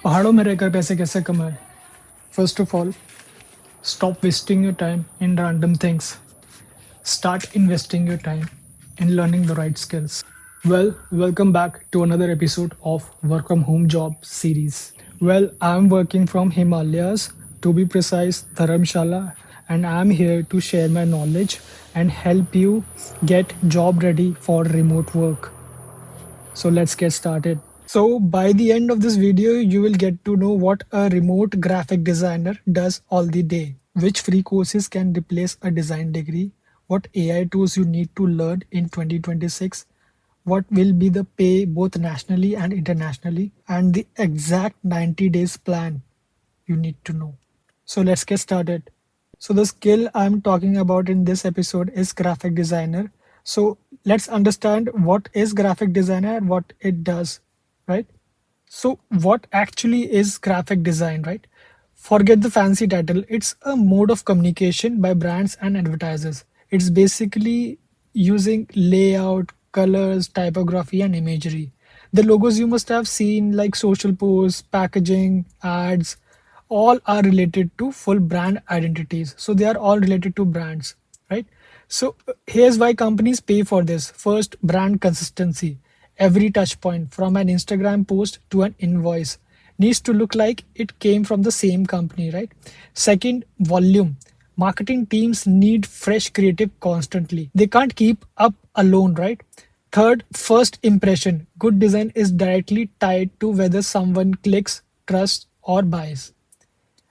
पहाड़ों में रहकर पैसे कैसे कमाएं? First of all, stop wasting your time in random things. Start investing your time in learning the right skills. Well, welcome back to another episode of Work from Home Job series. Well, I'm working from Himalayas, to be precise, Dharamshala, and I'm here to share my knowledge and help you get job ready for remote work. So let's get started. So by the end of this video, you will get to know what a remote graphic designer does all the day, which free courses can replace a design degree, what AI tools you need to learn in 2026, what will be the pay both nationally and internationally, and the exact 90 days plan you need to know. So let's get started. So the skill I'm talking about in this episode is graphic designer. So let's understand what is graphic designer and what it does, right? So what actually is graphic design, right? Forget the fancy title. It's a mode of communication by brands and advertisers. It's basically using layout, colors, typography, and imagery. The logos you must have seen, like social posts, packaging, ads, all are related to full brand identities. So they are all related to brands, right? So here's why companies pay for this. First, brand consistency. Every touch point from an Instagram post to an invoice needs to look like it came from the same company, right? Second, volume. Marketing teams need fresh creative constantly. They can't keep up alone, right? Third, first impression. Good design is directly tied to whether someone clicks, trusts, or buys.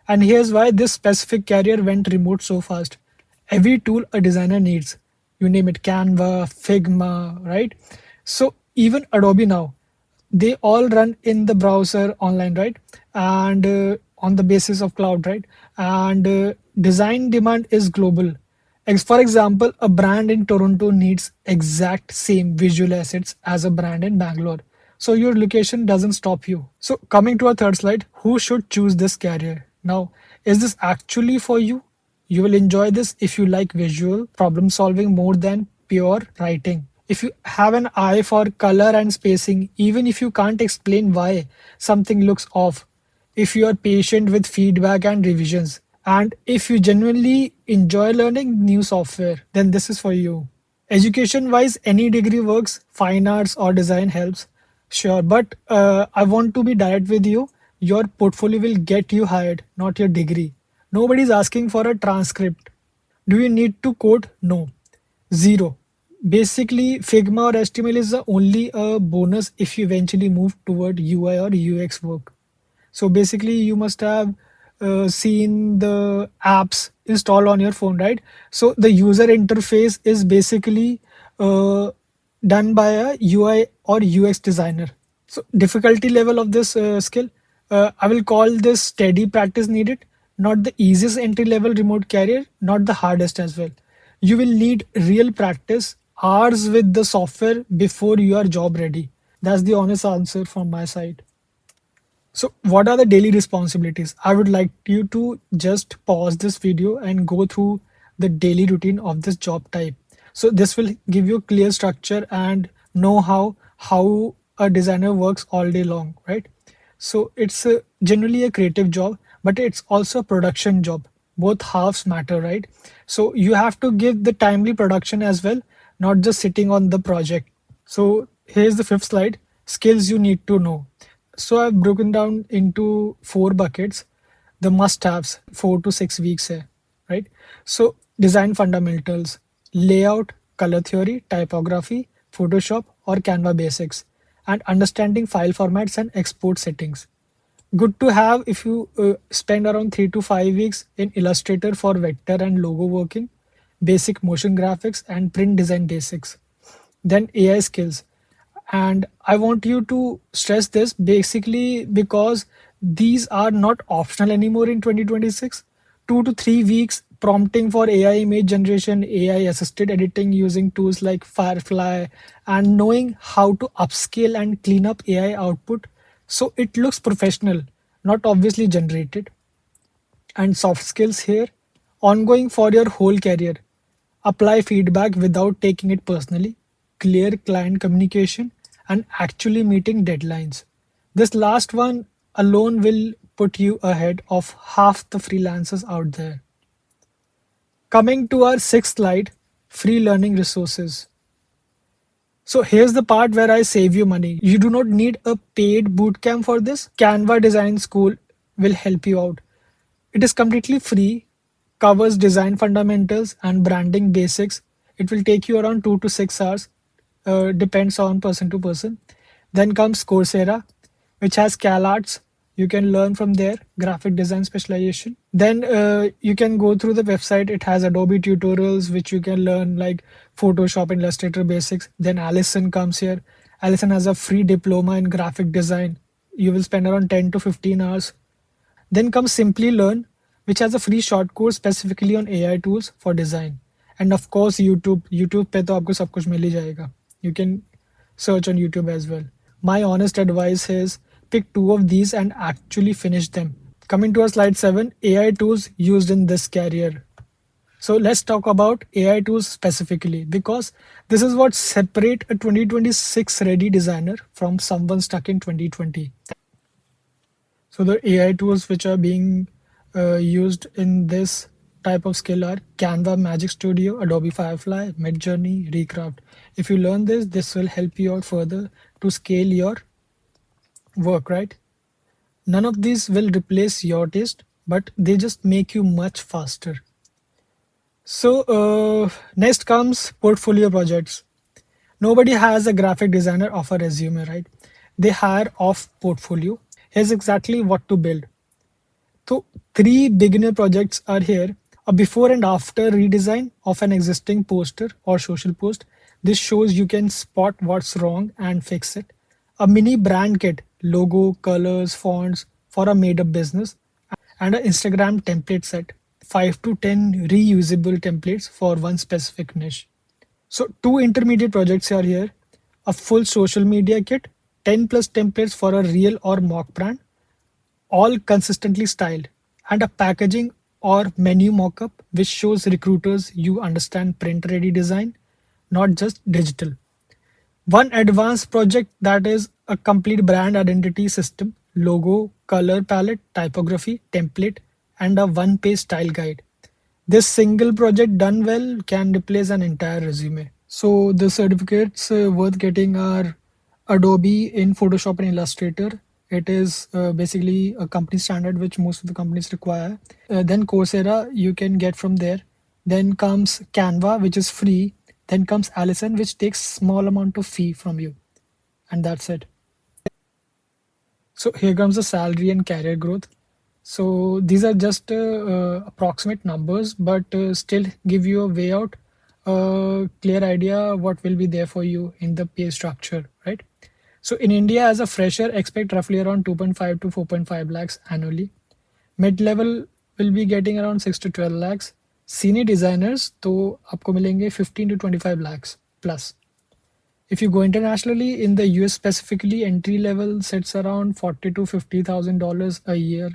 And here's why this specific career went remote so fast. Every tool a designer needs, you name it, Canva, Figma, right? So even Adobe now, they all run in the browser online, right? And on the basis of cloud, right? And design demand is global. For example, a brand in Toronto needs exact same visual assets as a brand in Bangalore. So your location doesn't stop you. So coming to our third slide, who should choose this career? Now, is this actually for you? You will enjoy this if you like visual problem solving more than pure writing. If you have an eye for color and spacing, even if you can't explain why something looks off, if you are patient with feedback and revisions, and if you genuinely enjoy learning new software, then this is for you. Education wise, any degree works, fine arts or design helps, sure, but I want to be direct with you. Your portfolio will get you hired, not your degree. Nobody's asking for a transcript. Do you need to code? No. Zero. Basically, Figma or HTML is only a bonus if you eventually move toward UI or UX work. So basically, you must have seen the apps installed on your phone, right? So the user interface is basically uh, done by a UI or UX designer. So difficulty level of this skill, I will call this steady practice needed, not the easiest entry level remote career, not the hardest as well. You will need real practice, hours with the software before you are job ready. That's the honest answer from my side. So what are the daily responsibilities? I would like you to just pause this video and go through the daily routine of this job type. So this will give you clear structure and know how a designer works all day long, right? So it's generally a creative job, but it's also a production job. Both halves matter, right? So you have to give the timely production as well, not just sitting on the project. So here's the fifth slide, skills you need to know. So I've broken down into four buckets, the must-haves, 4 to 6 weeks hai, right? So design fundamentals, layout, color theory, typography, Photoshop or Canva basics, and understanding file formats and export settings. Good to have if you spend around 3 to 5 weeks in Illustrator for vector and logo working, basic motion graphics and print design basics. Then AI skills. And I want you to stress this basically because these are not optional anymore in 2026. 2 to 3 weeks prompting for AI image generation, AI assisted editing using tools like Firefly, and knowing how to upscale and clean up AI output so it looks professional, not obviously generated. And soft skills here, ongoing for your whole career. Apply feedback without taking it personally, clear client communication, and actually meeting deadlines. This last one alone will put you ahead of half the freelancers out there. Coming to our sixth slide, free learning resources. So here's the part where I save you money. You do not need a paid bootcamp for this. Canva Design School will help you out. It is completely free, covers design fundamentals and branding basics. It will take you around 2 to 6 hours, depends on person to person. Then comes Coursera, which has CalArts. You can learn from there, graphic design specialization. Then you can go through the website. It has Adobe tutorials, which you can learn like Photoshop, Illustrator basics. Then Allison comes here. Allison has a free diploma in graphic design. You will spend around 10 to 15 hours. Then comes Simply Learn, which has a free short course specifically on AI tools for design. And of course, YouTube. YouTube पे तो आपको सब कुछ मिल ही जाएगा. You can search on YouTube as well. My honest advice is pick two of these and actually finish them. Coming to our slide 7, AI tools used in this career. So let's talk about AI tools specifically because this is what separate a 2026 ready designer from someone stuck in 2020. So the AI tools which are being used in this type of skill are Canva, Magic Studio, Adobe Firefly, Midjourney, Recraft. If you learn this, this will help you out further to scale your work, right? None of these will replace your taste, but they just make you much faster. So next comes portfolio projects. Nobody has a graphic designer off a resume, right? They hire off portfolio. Here's exactly what to build. So three beginner projects are here. A before and after redesign of an existing poster or social post. This shows you can spot what's wrong and fix it. A mini brand kit, logo, colors, fonts for a made up business, and an Instagram template set. 5 to 10 reusable templates for one specific niche. So two intermediate projects are here. A full social media kit, 10 plus templates for a real or mock brand, all consistently styled, and a packaging or menu mockup which shows recruiters you understand print ready design, not just digital. One advanced project that is a complete brand identity system, logo, color palette, typography, template, and a one page style guide. This single project done well can replace an entire resume. So the certificates worth getting are Adobe in Photoshop and Illustrator. It is basically a company standard which most of the companies require. Then Coursera you can get from there. Then comes Canva, which is free. Then comes Allison, which takes small amount of fee from you, and that's it. So here comes the salary and career growth. So these are just approximate numbers, but still give you a way out, a clear idea what will be there for you in the pay structure, right? So in India, as a fresher, expect roughly around 2.5 to 4.5 lakhs annually. Mid-level will be getting around 6 to 12 lakhs. Senior designers, तो आपको मिलेंगे 15 to 25 lakhs plus. If you go internationally, in the US specifically, entry level sits around 40 to $50,000 a year.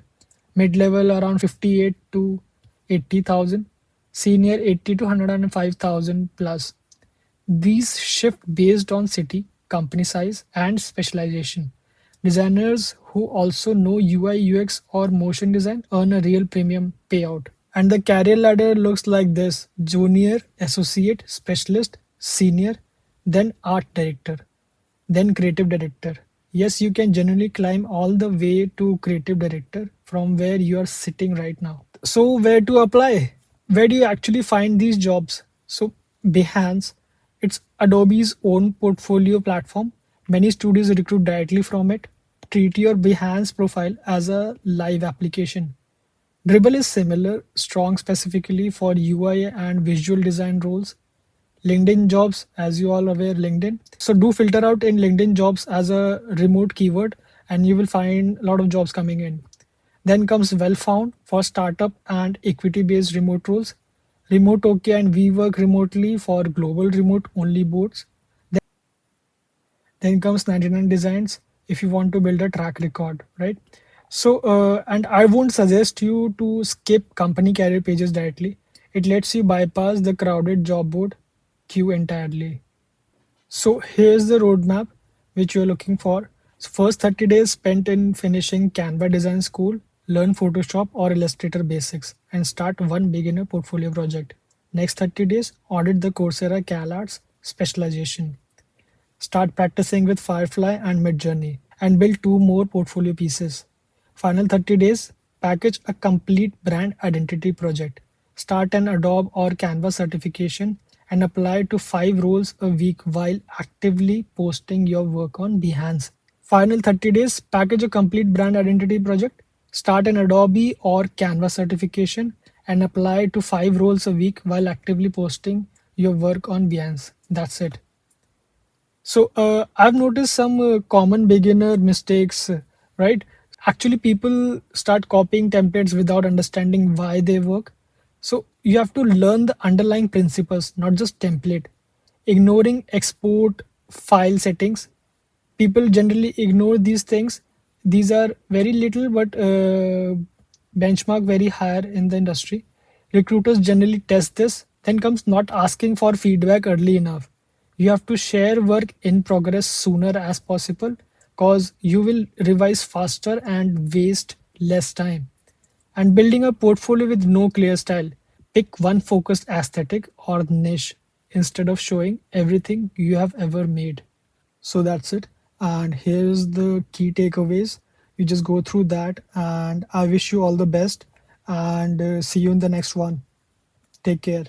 Mid level around 58 to 80,000. Senior 80 to 105,000 plus. These shift based on city, company size, and specialization. Designers who also know UI, UX, or motion design earn a real premium payout. And the career ladder looks like this: junior, associate, specialist, senior, then art director, then creative director. Yes, you can generally climb all the way to creative director from where you are sitting right now. So, where to apply? Where do you actually find these jobs? So, Behance, it's Adobe's own portfolio platform. Many studios recruit directly from it. Treat your Behance profile as a live application. Dribble is similar, strong specifically for UI and visual design roles. LinkedIn jobs, as you all aware, LinkedIn. So do filter out in LinkedIn jobs as a remote keyword, and you will find a lot of jobs coming in. Then comes well found for startup and equity based remote roles. Remote OK and we work remotely for global remote only boards. Then comes 99 designs if you want to build a track record, right? So and I won't suggest you to skip company career pages directly. It lets you bypass the crowded job board queue entirely. So here's the roadmap which you're looking for. So first 30 days spent in finishing Canva design school, learn Photoshop or Illustrator basics, and start one beginner portfolio project. Next 30 days, audit the Coursera CalArts specialization. Start practicing with Firefly and Midjourney, and build two more portfolio pieces. Final 30 days, package a complete brand identity project. Start an Adobe or Canva certification and apply to 5 roles a week while actively posting your work on Behance. Final 30 days, package a complete brand identity project, start an Adobe or Canva certification, and apply to 5 roles a week while actively posting your work on Behance. That's it. So I've noticed some common beginner mistakes, right? Actually, people start copying templates without understanding why they work. So you have to learn the underlying principles, not just template. Ignoring export file settings, people generally ignore these things. These are very little, but benchmark very higher in the industry. Recruiters generally test this. Then comes not asking for feedback early enough. You have to share work in progress sooner as possible because you will revise faster and waste less time. And building a portfolio with no clear style. Pick one focused aesthetic or niche instead of showing everything you have ever made. So that's it. And here's the key takeaways. You just go through that, and I wish you all the best. And see you in the next one. Take care.